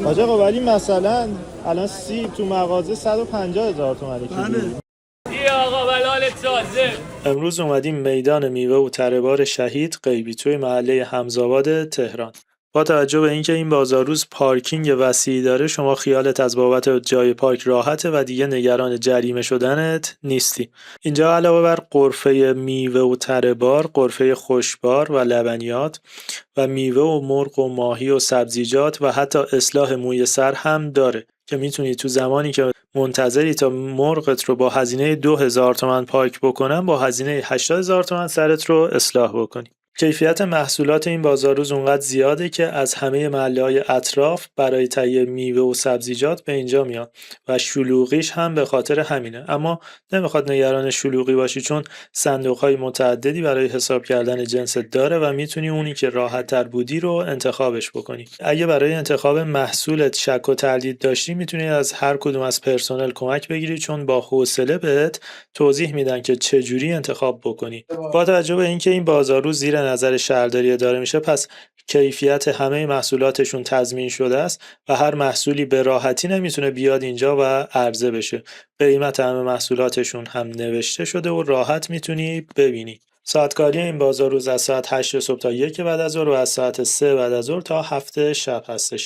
حاج آقا ولی مثلا الان سیب تو مغازه 150,000 تومنه کیلو. بیا آقا بلال تازه. امروز اومدیم میدان میوه و تره‌بار شهید غیبی توی محله حمزآباد تهران. با توجه به اینکه این بازارروز پارکینگ وسیعی داره، شما خیالت از بابت جای پارک راحته و دیگه نگران جریمه شدنت نیستی. اینجا علاوه بر غرفه میوه و تره‌بار، غرفه خشکبار و لبنیات و میوه و مرغ و ماهی و سبزیجات و حتی اصلاح موی سر هم داره که میتونی تو زمانی که منتظری تا مرغت رو با هزینه 2000 تومن پاک بکنن، با هزینه 80,000 تومن سرت رو اصلاح بکنی. کیفیت محصولات این بازارروز اونقدر زیاده که از همه محله‌های اطراف برای تهیه میوه و سبزیجات به اینجا میان و شلوغیش هم به خاطر همینه. اما نمیخواد نگران شلوغی باشی، چون صندوق‌های متعددی برای حساب کردن جنست داره و میتونی اونی که راحت تر بودی رو انتخابش بکنی. اگه برای انتخاب محصولت شک و تردید داشتی، میتونی از هر کدوم از پرسنل کمک بگیری، چون با حوصله بهت توضیح میدن که چجوری انتخاب بکنی. با توجه به اینکه این بازارروز زیر نظر شهرداری اداره میشه، پس کیفیت همه محصولاتشون تضمین شده است و هر محصولی به راحتی نمیتونه بیاد اینجا و عرضه بشه. قیمت همه محصولاتشون هم نوشته شده و راحت میتونی ببینی. ساعت کاری این بازارروز از ساعت 8 صبح تا 1 بعد از ظهر و از ساعت 3 بعد از ظهر تا 7 شب هستش.